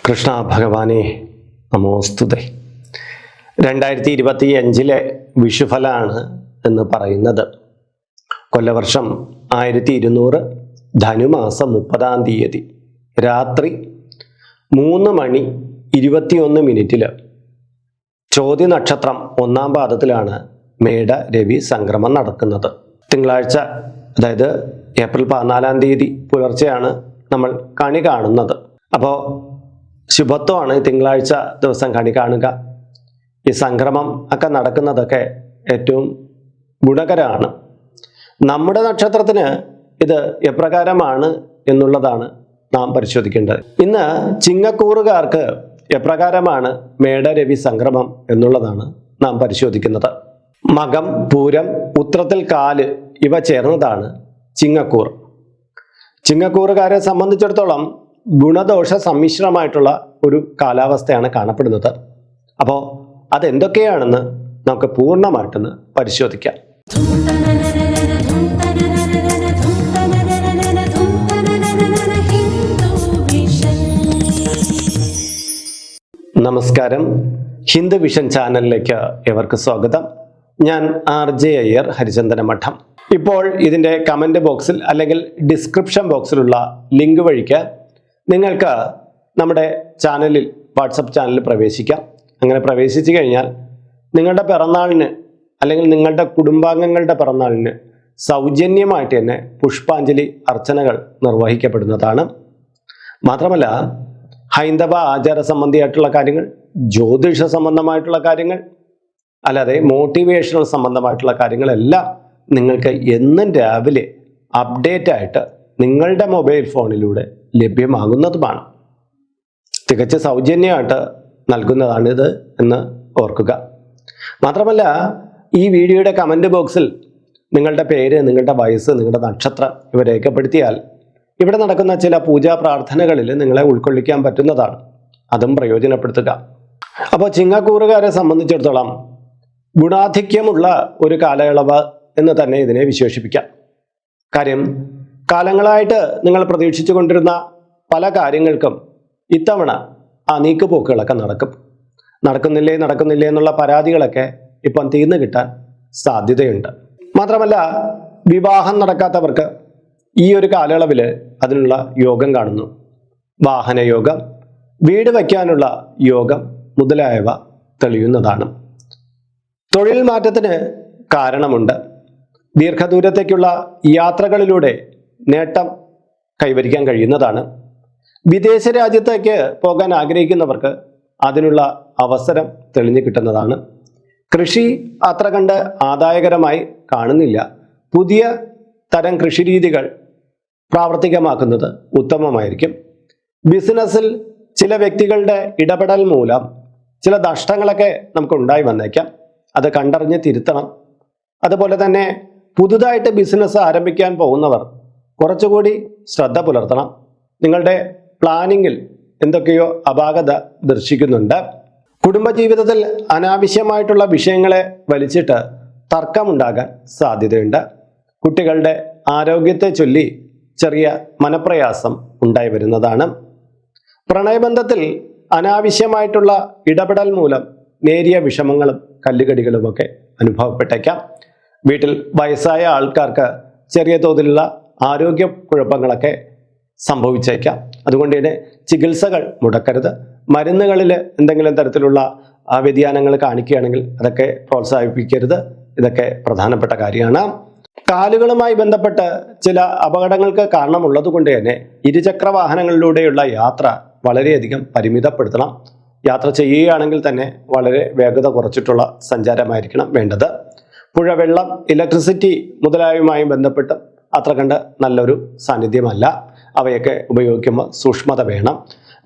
കൃഷ്ണ ഭഗവാനെ നമോസ്തുതേ. 2025 വിഷുഫലമാണ് എന്ന് പറയുന്നത്. കൊല്ലവർഷം 1200 ധനുമാസം 30 രാത്രി 3:21 ചോതി നക്ഷത്രം 1-ാം പാദത്തിലാണ് മേട രവി സംക്രമം നടക്കുന്നത്. തിങ്കളാഴ്ച, അതായത് ഏപ്രിൽ 14 പുലർച്ചെയാണ് നമ്മൾ കണി കാണുന്നത്. അപ്പോൾ ശുഭത്വമാണ് തിങ്കളാഴ്ച ദിവസം കണി കാണുക. ഈ സംക്രമം ഒക്കെ നടക്കുന്നതൊക്കെ ഏറ്റവും ഗുണകരമാണ്. നമ്മുടെ നക്ഷത്രത്തിന് ഇത് എപ്രകാരമാണ് എന്നുള്ളതാണ് നാം പരിശോധിക്കേണ്ടത്. ഇന്ന് ചിങ്ങക്കൂറുകാർക്ക് എപ്രകാരമാണ് മേടരവി സംക്രമം എന്നുള്ളതാണ് നാം പരിശോധിക്കുന്നത്. മകം, പൂരം, ഉത്രത്തിൽ കാല് ഇവ ചേർന്നതാണ് ചിങ്ങക്കൂർ. ചിങ്ങക്കൂറുകാരെ സംബന്ധിച്ചിടത്തോളം ഗുണദോഷ സമ്മിശ്രമായിട്ടുള്ള ഒരു കാലാവസ്ഥയാണ് കാണപ്പെടുന്നത്. അപ്പോൾ അതെന്തൊക്കെയാണെന്ന് നമുക്ക് പൂർണ്ണമായിട്ടൊന്ന് പരിശോധിക്കാം. നമസ്കാരം, ഹിന്ദു വിഷൻ ചാനലിലേക്ക് ഏവർക്ക് സ്വാഗതം. ഞാൻ RJ അയ്യർ, ഹരിചന്ദന മഠം. ഇപ്പോൾ ഇതിൻ്റെ കമൻറ്റ് ബോക്സിൽ അല്ലെങ്കിൽ ഡിസ്ക്രിപ്ഷൻ ബോക്സിലുള്ള ലിങ്ക് വഴിക്ക് നിങ്ങൾക്ക് നമ്മുടെ ചാനലിൽ, വാട്സപ്പ് ചാനലിൽ പ്രവേശിക്കാം. അങ്ങനെ പ്രവേശിച്ചു കഴിഞ്ഞാൽ നിങ്ങളുടെ പിറന്നാളിന് അല്ലെങ്കിൽ നിങ്ങളുടെ കുടുംബാംഗങ്ങളുടെ പിറന്നാളിന് സൗജന്യമായിട്ട് തന്നെ പുഷ്പാഞ്ജലി അർച്ചനകൾ നിർവഹിക്കപ്പെടുന്നതാണ്. മാത്രമല്ല, ഹൈന്ദവ ആചാര സംബന്ധിയായിട്ടുള്ള കാര്യങ്ങൾ, ജ്യോതിഷ സംബന്ധമായിട്ടുള്ള കാര്യങ്ങൾ, അല്ലാതെ മോട്ടിവേഷണൽ സംബന്ധമായിട്ടുള്ള കാര്യങ്ങളെല്ലാം നിങ്ങൾക്ക് എന്നും രാവിലെ അപ്ഡേറ്റ് ആയിട്ട് നിങ്ങളുടെ മൊബൈൽ ഫോണിലൂടെ ലഭ്യമാകുന്നതുമാണ്. തികച്ച സൗജന്യമായിട്ട് നൽകുന്നതാണിത് എന്ന് ഓർക്കുക. മാത്രമല്ല, ഈ വീഡിയോയുടെ കമൻറ്റ് ബോക്സിൽ നിങ്ങളുടെ പേര്, നിങ്ങളുടെ വയസ്സ്, നിങ്ങളുടെ നക്ഷത്രം ഇവ രേഖപ്പെടുത്തിയാൽ ഇവിടെ നടക്കുന്ന ചില പൂജാ പ്രാർത്ഥനകളിൽ നിങ്ങളെ ഉൾക്കൊള്ളിക്കാൻ പറ്റുന്നതാണ്. അതും പ്രയോജനപ്പെടുത്തുക. അപ്പോൾ ചിങ്ങക്കൂറുകാരെ സംബന്ധിച്ചിടത്തോളം ഗുണാധിക്യമുള്ള ഒരു കാലയളവ് എന്ന് തന്നെ ഇതിനെ വിശേഷിപ്പിക്കാം. കാര്യം, കാലങ്ങളായിട്ട് നിങ്ങൾ പ്രതീക്ഷിച്ചു കൊണ്ടിരുന്ന പല കാര്യങ്ങൾക്കും ഇത്തവണ ആ നീക്കുപോക്കുകളൊക്കെ നടക്കുന്നില്ലേ എന്നുള്ള പരാതികളൊക്കെ ഇപ്പം തീർന്നു കിട്ടാൻ സാധ്യതയുണ്ട്. മാത്രമല്ല, വിവാഹം നടക്കാത്തവർക്ക് ഈ ഒരു കാലയളവിൽ അതിനുള്ള യോഗം കാണുന്നു. വാഹനയോഗം, വീട് വയ്ക്കാനുള്ള യോഗം മുതലായവ തെളിയുന്നതാണ്. തൊഴിൽ മാറ്റത്തിന് കാരണമുണ്ട്. ദീർഘദൂരത്തേക്കുള്ള യാത്രകളിലൂടെ നേട്ടം കൈവരിക്കാൻ കഴിയുന്നതാണ്. വിദേശ രാജ്യത്തേക്ക് പോകാൻ ആഗ്രഹിക്കുന്നവർക്ക് അതിനുള്ള അവസരം തെളിഞ്ഞു കിട്ടുന്നതാണ്. കൃഷി അത്ര കണ്ട് ആദായകരമായി കാണുന്നില്ല. പുതിയ തരം കൃഷിരീതികൾ പ്രാവർത്തികമാക്കുന്നത് ഉത്തമമായിരിക്കും. ബിസിനസ്സിൽ ചില വ്യക്തികളുടെ ഇടപെടൽ മൂലം ചില നഷ്ടങ്ങളൊക്കെ നമുക്ക് ഉണ്ടായി വന്നേക്കാം. അത് കണ്ടറിഞ്ഞ് തിരുത്തണം. അതുപോലെ തന്നെ പുതുതായിട്ട് ബിസിനസ് ആരംഭിക്കാൻ പോകുന്നവർ കുറച്ചുകൂടി ശ്രദ്ധ പുലർത്തണം. നിങ്ങളുടെ പ്ലാനിങ്ങിൽ എന്തൊക്കെയോ അപാകത ദർശിക്കുന്നുണ്ട്. കുടുംബജീവിതത്തിൽ അനാവശ്യമായിട്ടുള്ള വിഷയങ്ങളെ വലിച്ചിട്ട് തർക്കമുണ്ടാകാൻ സാധ്യതയുണ്ട്. കുട്ടികളുടെ ആരോഗ്യത്തെ ചൊല്ലി ചെറിയ മനപ്രയാസം ഉണ്ടായി വരുന്നതാണ്. പ്രണയബന്ധത്തിൽ അനാവശ്യമായിട്ടുള്ള ഇടപെടൽ മൂലം നേരിയ വിഷമങ്ങളും കല്ലുകടികളുമൊക്കെ അനുഭവപ്പെട്ടേക്കാം. വീട്ടിൽ വയസ്സായ ആൾക്കാർക്ക് ചെറിയ തോതിലുള്ള ആരോഗ്യ കുഴപ്പങ്ങളൊക്കെ സംഭവിച്ചേക്കാം. അതുകൊണ്ട് തന്നെ ചികിത്സകൾ മുടക്കരുത്. മരുന്നുകളിൽ എന്തെങ്കിലും തരത്തിലുള്ള വ്യതിയാനങ്ങൾ കാണിക്കുകയാണെങ്കിൽ അതൊക്കെ പ്രോത്സാഹിപ്പിക്കരുത്. ഇതൊക്കെ പ്രധാനപ്പെട്ട കാര്യമാണ്. കാലുകളുമായി ബന്ധപ്പെട്ട് ചില അപകടങ്ങൾക്ക് കാരണമുള്ളത് കൊണ്ട് തന്നെ ഇരുചക്ര വാഹനങ്ങളിലൂടെയുള്ള യാത്ര വളരെയധികം പരിമിതപ്പെടുത്തണം. യാത്ര ചെയ്യുകയാണെങ്കിൽ തന്നെ വളരെ വേഗത കുറച്ചിട്ടുള്ള സഞ്ചാരമായിരിക്കണം വേണ്ടത്. പുഴവെള്ളം, ഇലക്ട്രിസിറ്റി മുതലായവയുമായി ബന്ധപ്പെട്ട് അത്ര കണ്ട് നല്ലൊരു സാന്നിധ്യമല്ല. അവയൊക്കെ ഉപയോഗിക്കുമ്പോൾ സൂക്ഷ്മത വേണം.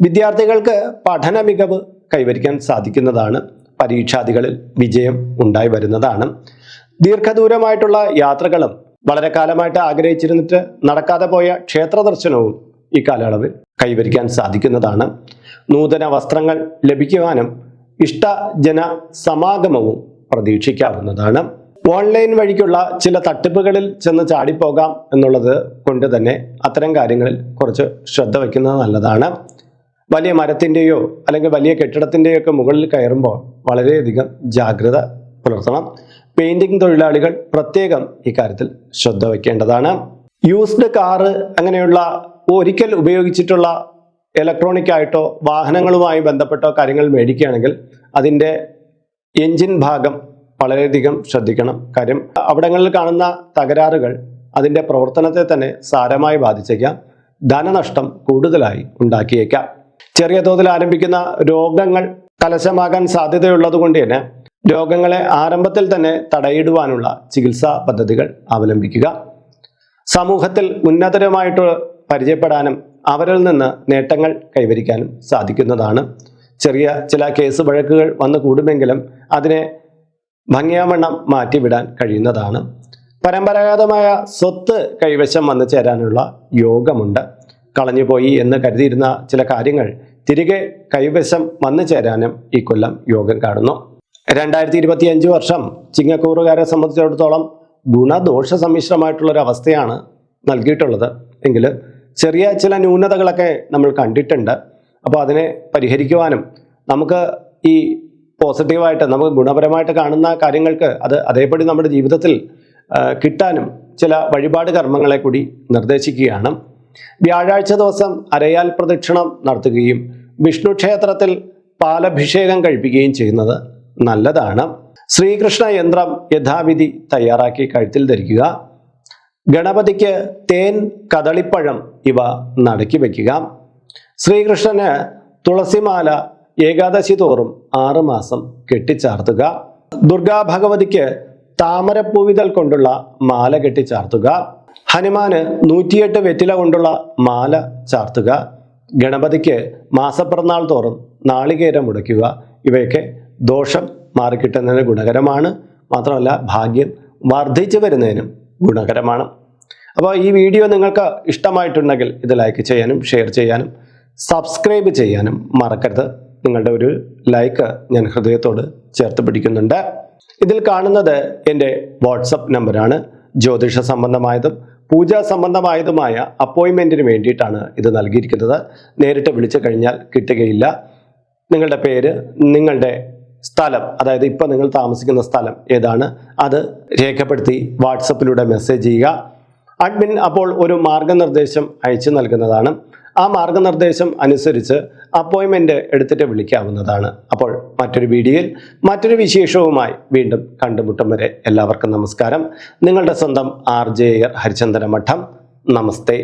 വിദ്യാർത്ഥികൾക്ക് പഠന മികവ് കൈവരിക്കാൻ സാധിക്കുന്നതാണ്. പരീക്ഷാദികളിൽ വിജയം ഉണ്ടായി വരുന്നതാണ്. ദീർഘദൂരമായിട്ടുള്ള യാത്രകളും വളരെ കാലമായിട്ട് ആഗ്രഹിച്ചിരുന്നിട്ട് നടക്കാതെ പോയ ക്ഷേത്ര ദർശനവും ഈ കാലയളവിൽ കൈവരിക്കാൻ സാധിക്കുന്നതാണ്. നൂതന വസ്ത്രങ്ങൾ ലഭിക്കുവാനും ഇഷ്ടജന സമാഗമവും പ്രതീക്ഷിക്കാവുന്നതാണ്. ഓൺലൈൻ വഴിക്കുള്ള ചില തട്ടിപ്പുകളിൽ ചെന്ന് ചാടിപ്പോകാം എന്നുള്ളത് കൊണ്ട് തന്നെ അത്തരം കാര്യങ്ങളിൽ കുറച്ച് ശ്രദ്ധ വയ്ക്കുന്നത് നല്ലതാണ്. വലിയ മരത്തിൻ്റെയോ അല്ലെങ്കിൽ വലിയ കെട്ടിടത്തിൻ്റെയോ ഒക്കെ മുകളിൽ കയറുമ്പോൾ വളരെയധികം ജാഗ്രത പുലർത്തണം. പെയിന്റിംഗ് തൊഴിലാളികൾ പ്രത്യേകം ഇക്കാര്യത്തിൽ ശ്രദ്ധ വയ്ക്കേണ്ടതാണ്. യൂസ്ഡ് കാറ് അങ്ങനെയുള്ള ഒരിക്കൽ ഉപയോഗിച്ചിട്ടുള്ള ഇലക്ട്രോണിക് ആയിട്ടോ വാഹനങ്ങളുമായി ബന്ധപ്പെട്ടോ കാര്യങ്ങൾ മേടിക്കുകയാണെങ്കിൽ അതിൻ്റെ എൻജിൻ ഭാഗം വളരെയധികം ശ്രദ്ധിക്കണം. കാര്യം അവിടങ്ങളിൽ കാണുന്ന തകരാറുകൾ അതിൻ്റെ പ്രവർത്തനത്തെ തന്നെ സാരമായി ബാധിച്ചേക്കാം, ധനനഷ്ടം കൂടുതലായി ഉണ്ടാക്കിയേക്കാം. ചെറിയ തോതിൽ ആരംഭിക്കുന്ന രോഗങ്ങൾ കലശമാകാൻ സാധ്യതയുള്ളത് കൊണ്ട് തന്നെ രോഗങ്ങളെ ആരംഭത്തിൽ തന്നെ തടയിടുവാനുള്ള ചികിത്സാ പദ്ധതികൾ അവലംബിക്കുക. സമൂഹത്തിൽ ഉന്നതരുമായിട്ട് പരിചയപ്പെടാനും അവരിൽ നിന്ന് നേട്ടങ്ങൾ കൈവരിക്കാനും സാധിക്കുന്നതാണ്. ചെറിയ ചില കേസ് വഴക്കുകൾ വന്നു കൂടുമെങ്കിലും അതിനെ ഭംഗിയാവണ്ണം മാറ്റിവിടാൻ കഴിയുന്നതാണ്. പരമ്പരാഗതമായ സ്വത്ത് കൈവശം വന്നു ചേരാനുള്ള യോഗമുണ്ട്. കളഞ്ഞുപോയി എന്ന് കരുതിയിരുന്ന ചില കാര്യങ്ങൾ തിരികെ കൈവശം വന്നു ചേരാനും ഈ കൊല്ലം യോഗം കാണുന്നു. 2025 വർഷം ചിങ്ങക്കൂറുകാരെ സംബന്ധിച്ചിടത്തോളം ഗുണദോഷ സമ്മിശ്രമായിട്ടുള്ളൊരു അവസ്ഥയാണ് നൽകിയിട്ടുള്ളത്. എങ്കിൽ ചെറിയ ചില ന്യൂനതകളൊക്കെ നമ്മൾ കണ്ടിട്ടുണ്ട്. അപ്പോൾ അതിനെ പരിഹരിക്കുവാനും നമുക്ക് ഈ പോസിറ്റീവായിട്ട് നമുക്ക് ഗുണപരമായിട്ട് കാണുന്ന കാര്യങ്ങൾക്ക് അത് അതേപടി നമ്മുടെ ജീവിതത്തിൽ കിട്ടാനും ചില വഴിപാട് കർമ്മങ്ങളെ കൂടി നിർദ്ദേശിക്കുകയാണ്. വ്യാഴാഴ്ച ദിവസം അരയാൽ പ്രദക്ഷിണം നടത്തുകയും വിഷ്ണു ക്ഷേത്രത്തിൽ പാലഭിഷേകം കഴിപ്പിക്കുകയും ചെയ്യുന്നത് നല്ലതാണ്. ശ്രീകൃഷ്ണ യന്ത്രം യഥാവിധി തയ്യാറാക്കി കഴുത്തിൽ ധരിക്കുക. ഗണപതിക്ക് തേൻ, കദളിപ്പഴം ഇവ നടക്കി വയ്ക്കുക. ശ്രീകൃഷ്ണന് തുളസിമാല ഏകാദശി തോറും 6 മാസം കെട്ടിച്ചാർത്തുക. ദുർഗാ ഭഗവതിക്ക് താമരപ്പൂവിതൽ കൊണ്ടുള്ള മാല കെട്ടിച്ചാർത്തുക. ഹനുമാന് 108 വെറ്റില കൊണ്ടുള്ള മാല ചാർത്തുക. ഗണപതിക്ക് മാസപ്പിറന്നാൾ തോറും നാളികേരം മുടയ്ക്കുക. ഇവയൊക്കെ ദോഷം മാറിക്കിട്ടുന്നതിന് ഗുണകരമാണ്. മാത്രമല്ല ഭാഗ്യം വർദ്ധിച്ചു വരുന്നതിനും ഗുണകരമാണ്. അപ്പോൾ ഈ വീഡിയോ നിങ്ങൾക്ക് ഇഷ്ടമായിട്ടുണ്ടെങ്കിൽ ഇത് ലൈക്ക് ചെയ്യാനും ഷെയർ ചെയ്യാനും സബ്സ്ക്രൈബ് ചെയ്യാനും മറക്കരുത്. നിങ്ങളുടെ ഒരു ലൈക്ക് ഞാൻ ഹൃദയത്തോട് ചേർത്ത് പിടിക്കുന്നുണ്ട്. ഇതിൽ കാണുന്നത് എൻ്റെ വാട്സപ്പ് നമ്പറാണ്. ജ്യോതിഷ സംബന്ധമായതും പൂജാ സംബന്ധമായതുമായ അപ്പോയിൻമെൻറ്റിന് വേണ്ടിയിട്ടാണ് ഇത് നൽകിയിരിക്കുന്നത്. നേരിട്ട് വിളിച്ചു കഴിഞ്ഞാൽ കിട്ടുകയില്ല. നിങ്ങളുടെ പേര്, നിങ്ങളുടെ സ്ഥലം, അതായത് ഇപ്പോൾ നിങ്ങൾ താമസിക്കുന്ന സ്ഥലം ഏതാണ് അത് രേഖപ്പെടുത്തി വാട്സപ്പിലൂടെ മെസ്സേജ് ചെയ്യുക. അഡ്മിൻ അപ്പോൾ ഒരു മാർഗനിർദ്ദേശം അയച്ചു നൽകുന്നതാണ്. ആ മാർഗനിർദ്ദേശം അനുസരിച്ച് അപ്പോയിൻമെൻ്റ് എടുത്തിട്ട് വിളിക്കാവുന്നതാണ്. അപ്പോൾ മറ്റൊരു വീഡിയോയിൽ മറ്റൊരു വിശേഷവുമായി വീണ്ടും കണ്ടുമുട്ടും വരെ എല്ലാവർക്കും നമസ്കാരം. നിങ്ങളുടെ സ്വന്തം RJ ഹരിചന്ദന മഠം. നമസ്തേ.